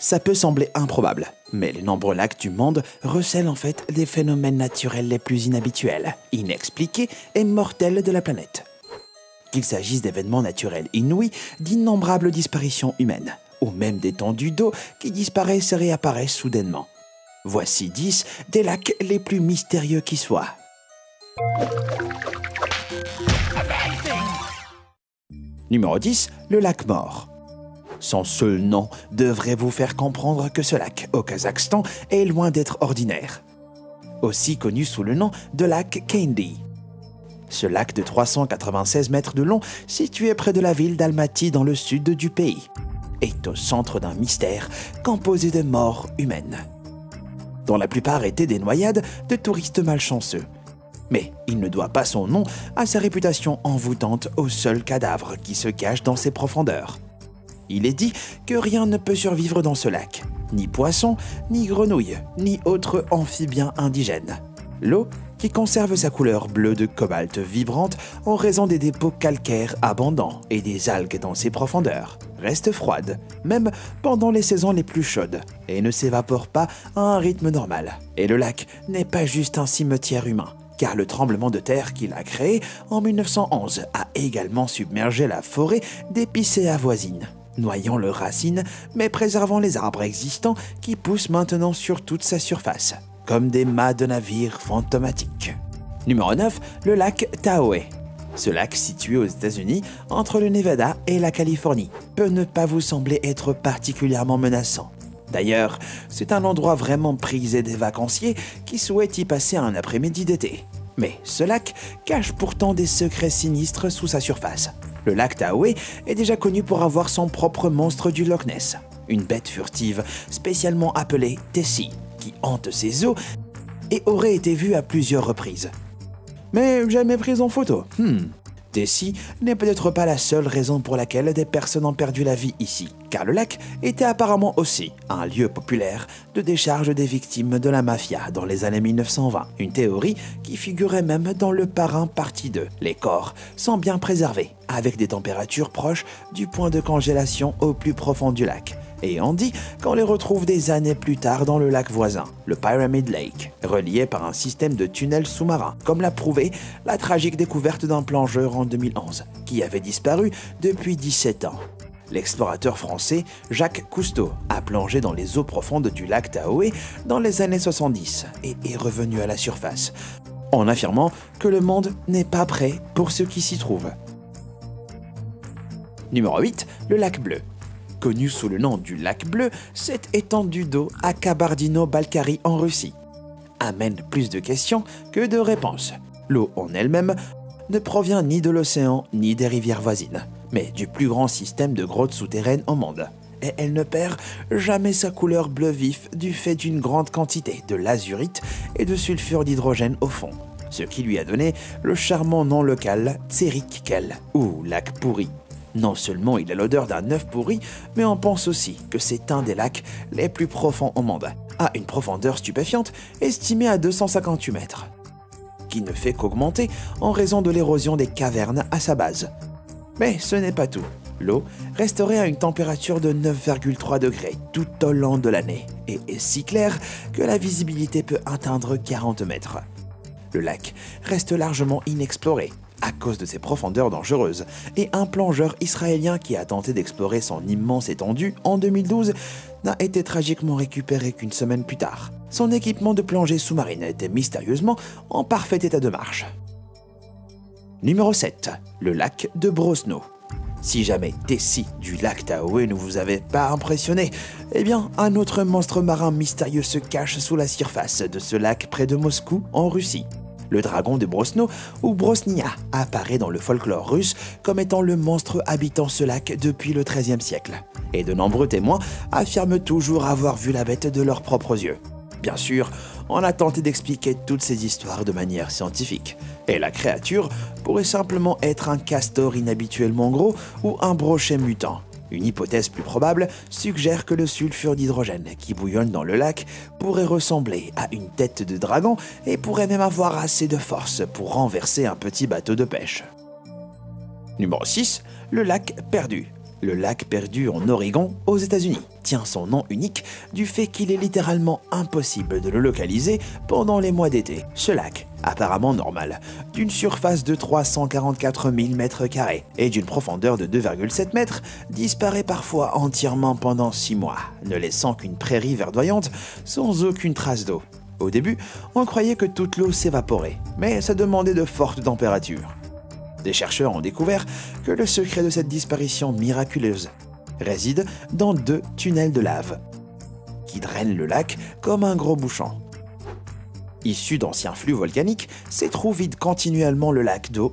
Ça peut sembler improbable, mais les nombreux lacs du monde recèlent en fait les phénomènes naturels les plus inhabituels, inexpliqués et mortels de la planète. Qu'il s'agisse d'événements naturels inouïs, d'innombrables disparitions humaines, ou même d'étendues d'eau qui disparaissent et réapparaissent soudainement. Voici 10 des lacs les plus mystérieux qui soient. Numéro 10, le lac Mort. Son seul nom devrait vous faire comprendre que ce lac, au Kazakhstan, est loin d'être ordinaire. Aussi connu sous le nom de lac Khendy. Ce lac de 396 mètres de long, situé près de la ville d'Almaty dans le sud du pays, est au centre d'un mystère composé de morts humaines, dont la plupart étaient des noyades de touristes malchanceux. Mais il ne doit pas son nom à sa réputation envoûtante au seul cadavre qui se cache dans ses profondeurs. Il est dit que rien ne peut survivre dans ce lac, ni poisson, ni grenouille, ni autre amphibien indigène. L'eau, qui conserve sa couleur bleue de cobalt vibrante en raison des dépôts calcaires abondants et des algues dans ses profondeurs, reste froide, même pendant les saisons les plus chaudes, et ne s'évapore pas à un rythme normal. Et le lac n'est pas juste un cimetière humain, car le tremblement de terre qu'il a créé en 1911 a également submergé la forêt d'épicéas voisines, noyant leurs racines mais préservant les arbres existants qui poussent maintenant sur toute sa surface, comme des mâts de navires fantomatiques. Numéro 9, le lac Tahoe. Ce lac situé aux États-Unis, entre le Nevada et la Californie, peut ne pas vous sembler être particulièrement menaçant. D'ailleurs, c'est un endroit vraiment prisé des vacanciers qui souhaitent y passer un après-midi d'été. Mais ce lac cache pourtant des secrets sinistres sous sa surface. Le lac Tahoe est déjà connu pour avoir son propre monstre du Loch Ness, une bête furtive spécialement appelée Tessie, qui hante ses eaux et aurait été vue à plusieurs reprises, mais jamais prise en photo. Tessie n'est peut-être pas la seule raison pour laquelle des personnes ont perdu la vie ici, car le lac était apparemment aussi un lieu populaire de décharge des victimes de la mafia dans les années 1920. Une théorie qui figurait même dans Le Parrain partie 2. Les corps sont bien préservés, avec des températures proches du point de congélation au plus profond du lac. Et on dit qu'on les retrouve des années plus tard dans le lac voisin, le Pyramid Lake, relié par un système de tunnels sous-marins, comme l'a prouvé la tragique découverte d'un plongeur en 2011, qui avait disparu depuis 17 ans. L'explorateur français Jacques Cousteau a plongé dans les eaux profondes du lac Tahoe dans les années 70 et est revenu à la surface, en affirmant que le monde n'est pas prêt pour ce qui s'y trouve. Numéro 8, le lac Bleu. Connu sous le nom du lac Bleu, cette étendue d'eau à Kabardino-Balkarie en Russie amène plus de questions que de réponses. L'eau en elle-même ne provient ni de l'océan ni des rivières voisines, mais du plus grand système de grottes souterraines au monde. Et elle ne perd jamais sa couleur bleu vif du fait d'une grande quantité de lazurite et de sulfure d'hydrogène au fond, ce qui lui a donné le charmant nom local Tserik-Kel, ou lac pourri. Non seulement il a l'odeur d'un œuf pourri, mais on pense aussi que c'est un des lacs les plus profonds au monde, à une profondeur stupéfiante estimée à 258 mètres, qui ne fait qu'augmenter en raison de l'érosion des cavernes à sa base. Mais ce n'est pas tout. L'eau resterait à une température de 9,3 degrés tout au long de l'année et est si claire que la visibilité peut atteindre 40 mètres. Le lac reste largement inexploré à cause de ses profondeurs dangereuses, et un plongeur israélien qui a tenté d'explorer son immense étendue en 2012 n'a été tragiquement récupéré qu'une semaine plus tard. Son équipement de plongée sous-marine était mystérieusement en parfait état de marche. Numéro 7, le lac de Brosno. Si jamais Tessie du lac Tahoe ne vous avait pas impressionné, eh bien un autre monstre marin mystérieux se cache sous la surface de ce lac près de Moscou, en Russie. Le dragon de Brosno, ou Brosnia, apparaît dans le folklore russe comme étant le monstre habitant ce lac depuis le XIIIe siècle. Et de nombreux témoins affirment toujours avoir vu la bête de leurs propres yeux. Bien sûr, on a tenté d'expliquer toutes ces histoires de manière scientifique. Et la créature pourrait simplement être un castor inhabituellement gros ou un brochet mutant. Une hypothèse plus probable suggère que le sulfure d'hydrogène qui bouillonne dans le lac pourrait ressembler à une tête de dragon et pourrait même avoir assez de force pour renverser un petit bateau de pêche. Numéro 6, le lac Perdu. Le lac perdu en Oregon, aux États-Unis, tient son nom unique du fait qu'il est littéralement impossible de le localiser pendant les mois d'été. Ce lac, apparemment normal, d'une surface de 344 000 m² et d'une profondeur de 2,7 mètres, disparaît parfois entièrement pendant 6 mois, ne laissant qu'une prairie verdoyante sans aucune trace d'eau. Au début, on croyait que toute l'eau s'évaporait, mais ça demandait de fortes températures. Des chercheurs ont découvert que le secret de cette disparition miraculeuse réside dans 2 tunnels de lave qui drainent le lac comme un gros bouchon. Issu d'anciens flux volcaniques, ces trous vident continuellement le lac d'eau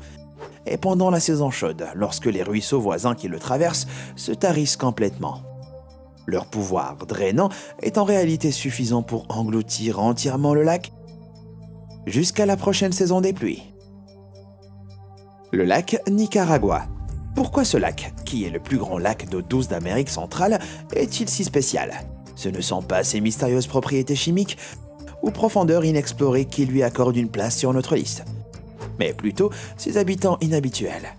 et pendant la saison chaude, lorsque les ruisseaux voisins qui le traversent se tarissent complètement. Leur pouvoir drainant est en réalité suffisant pour engloutir entièrement le lac jusqu'à la prochaine saison des pluies. Le lac Nicaragua. Pourquoi ce lac, qui est le plus grand lac d'eau douce d'Amérique centrale, est-il si spécial? Ce ne sont pas ses mystérieuses propriétés chimiques ou profondeurs inexplorées qui lui accordent une place sur notre liste, mais plutôt ses habitants inhabituels.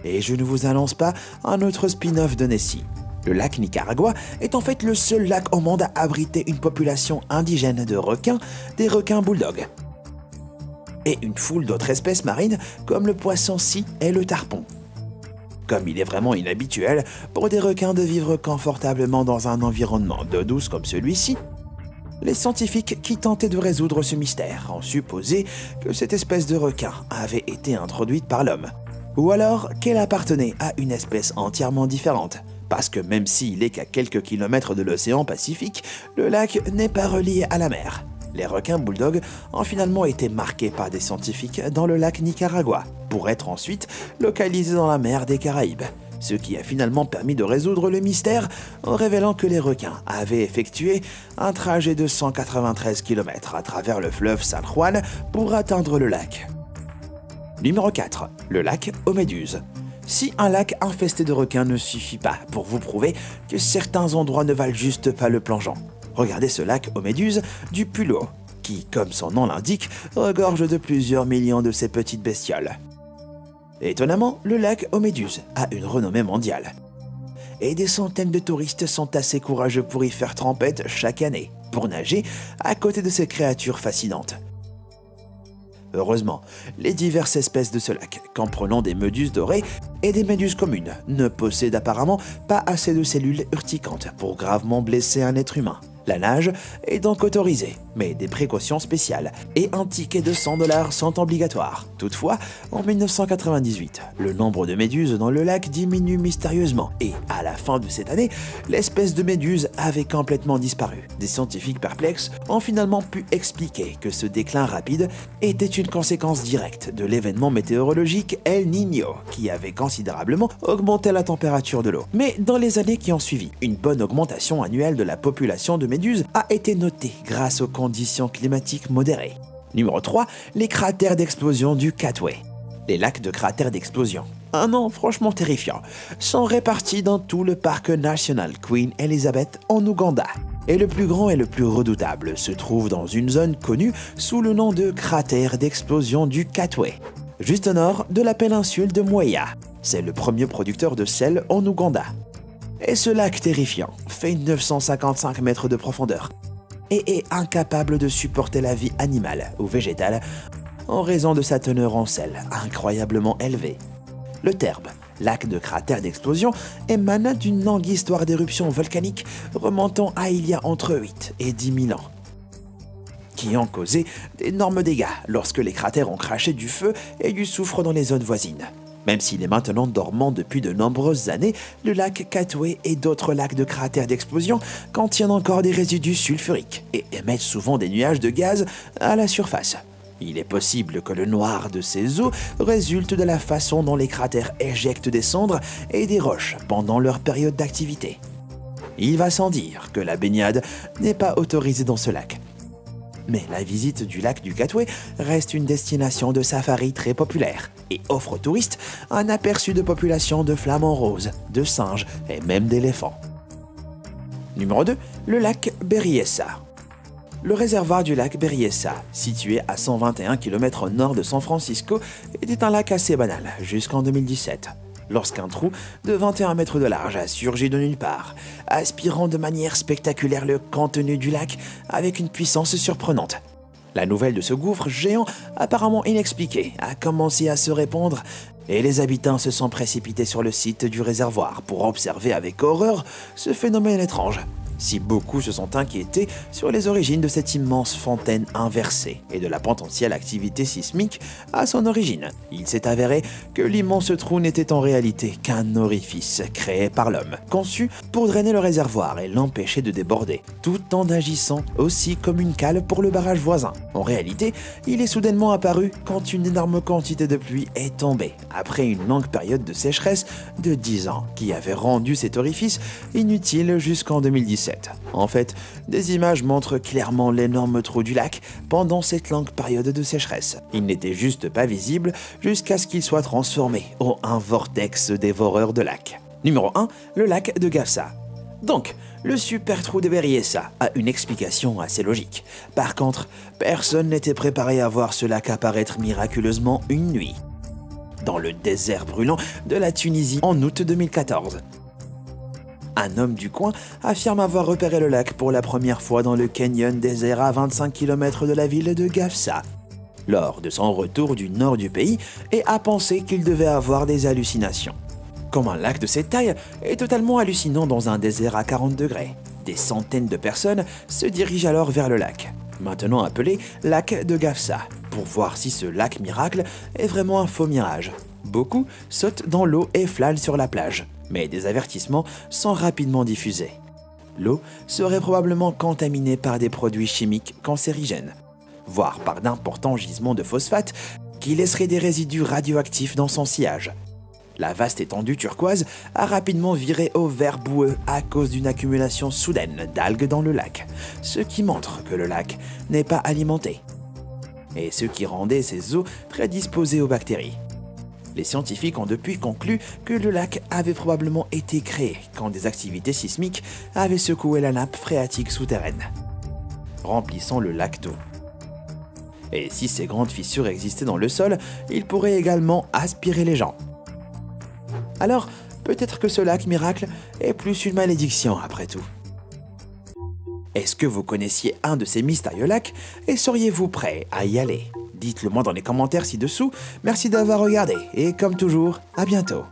Et je ne vous annonce pas un autre spin-off de Nessie. Le lac Nicaragua est en fait le seul lac au monde à abriter une population indigène de requins, des requins bulldogs, et une foule d'autres espèces marines comme le poisson-scie et le tarpon. Comme il est vraiment inhabituel pour des requins de vivre confortablement dans un environnement d'eau douce comme celui-ci, les scientifiques qui tentaient de résoudre ce mystère ont supposé que cette espèce de requin avait été introduite par l'homme, ou alors qu'elle appartenait à une espèce entièrement différente. Parce que même s'il est qu'à quelques kilomètres de l'océan Pacifique, le lac n'est pas relié à la mer. Les requins bulldogs ont finalement été marqués par des scientifiques dans le lac Nicaragua, pour être ensuite localisés dans la mer des Caraïbes, ce qui a finalement permis de résoudre le mystère en révélant que les requins avaient effectué un trajet de 193 km à travers le fleuve San Juan pour atteindre le lac. Numéro 4. Le lac aux Méduses. Si un lac infesté de requins ne suffit pas pour vous prouver que certains endroits ne valent juste pas le plongeon, regardez ce lac aux méduses du Pulo, qui, comme son nom l'indique, regorge de plusieurs millions de ces petites bestioles. Étonnamment, le lac aux méduses a une renommée mondiale. Et des centaines de touristes sont assez courageux pour y faire trempette chaque année, pour nager à côté de ces créatures fascinantes. Heureusement, les diverses espèces de ce lac, comprenant des méduses dorées et des méduses communes, ne possèdent apparemment pas assez de cellules urticantes pour gravement blesser un être humain. La nage est donc autorisée, mais des précautions spéciales et un ticket de 100 $ sont obligatoires. Toutefois, en 1998, le nombre de méduses dans le lac diminue mystérieusement et, à la fin de cette année, l'espèce de méduse avait complètement disparu. Des scientifiques perplexes ont finalement pu expliquer que ce déclin rapide était une conséquence directe de l'événement météorologique El Niño, qui avait considérablement augmenté la température de l'eau. Mais dans les années qui ont suivi, une bonne augmentation annuelle de la population de méduses a été notée grâce aux conditions climatiques modérées. Numéro 3. Les cratères d'explosion du Katwe. Les lacs de cratères d'explosion, un nom franchement terrifiant, sont répartis dans tout le parc national Queen Elizabeth en Ouganda. Et le plus grand et le plus redoutable se trouve dans une zone connue sous le nom de cratère d'explosion du Katwe, juste au nord de la péninsule de Mwea. C'est le premier producteur de sel en Ouganda. Et ce lac terrifiant fait 955 mètres de profondeur et est incapable de supporter la vie animale ou végétale en raison de sa teneur en sel incroyablement élevée. Le Terbe, lac de cratère d'explosion, émane d'une longue histoire d'éruptions volcaniques remontant à il y a entre 8 et 10 000 ans, qui ont causé d'énormes dégâts lorsque les cratères ont craché du feu et du soufre dans les zones voisines. Même s'il est maintenant dormant depuis de nombreuses années, le lac Katwe et d'autres lacs de cratères d'explosion contiennent encore des résidus sulfuriques et émettent souvent des nuages de gaz à la surface. Il est possible que le noir de ces eaux résulte de la façon dont les cratères éjectent des cendres et des roches pendant leur période d'activité. Il va sans dire que la baignade n'est pas autorisée dans ce lac. Mais la visite du lac du Katwe reste une destination de safari très populaire et offre aux touristes un aperçu de populations de flamants roses, de singes et même d'éléphants. Numéro 2. Le lac Berryessa. Le réservoir du lac Berryessa, situé à 121 km au nord de San Francisco, était un lac assez banal jusqu'en 2017. lorsqu'un trou de 21 mètres de large a surgi de nulle part, aspirant de manière spectaculaire le contenu du lac avec une puissance surprenante. La nouvelle de ce gouffre géant, apparemment inexpliqué, a commencé à se répandre et les habitants se sont précipités sur le site du réservoir pour observer avec horreur ce phénomène étrange. Si beaucoup se sont inquiétés sur les origines de cette immense fontaine inversée et de la potentielle activité sismique à son origine, il s'est avéré que l'immense trou n'était en réalité qu'un orifice créé par l'homme, conçu pour drainer le réservoir et l'empêcher de déborder, tout en agissant aussi comme une cale pour le barrage voisin. En réalité, il est soudainement apparu quand une énorme quantité de pluie est tombée, après une longue période de sécheresse de 10 ans, qui avait rendu cet orifice inutile jusqu'en 2017. En fait, des images montrent clairement l'énorme trou du lac pendant cette longue période de sécheresse. Il n'était juste pas visible jusqu'à ce qu'il soit transformé en un vortex dévoreur de lacs. Numéro 1, le lac de Gafsa. Donc, le super trou de Berryessa a une explication assez logique. Par contre, personne n'était préparé à voir ce lac apparaître miraculeusement une nuit, dans le désert brûlant de la Tunisie en août 2014. Un homme du coin affirme avoir repéré le lac pour la première fois dans le canyon désert à 25 km de la ville de Gafsa, lors de son retour du nord du pays, et a pensé qu'il devait avoir des hallucinations. Comme un lac de cette taille est totalement hallucinant dans un désert à 40 degrés, des centaines de personnes se dirigent alors vers le lac, maintenant appelé lac de Gafsa, pour voir si ce lac miracle est vraiment un faux mirage. Beaucoup sautent dans l'eau et flânent sur la plage, mais des avertissements sont rapidement diffusés. L'eau serait probablement contaminée par des produits chimiques cancérigènes, voire par d'importants gisements de phosphate qui laisseraient des résidus radioactifs dans son sillage. La vaste étendue turquoise a rapidement viré au vert boueux à cause d'une accumulation soudaine d'algues dans le lac, ce qui montre que le lac n'est pas alimenté, et ce qui rendait ses eaux prédisposées aux bactéries. Les scientifiques ont depuis conclu que le lac avait probablement été créé quand des activités sismiques avaient secoué la nappe phréatique souterraine, remplissant le lac d'eau. Et si ces grandes fissures existaient dans le sol, ils pourraient également aspirer les gens. Alors, peut-être que ce lac miracle est plus une malédiction après tout. Est-ce que vous connaissiez un de ces mystérieux lacs et seriez-vous prêt à y aller ? Dites-le moi dans les commentaires ci-dessous. Merci d'avoir regardé et comme toujours, à bientôt.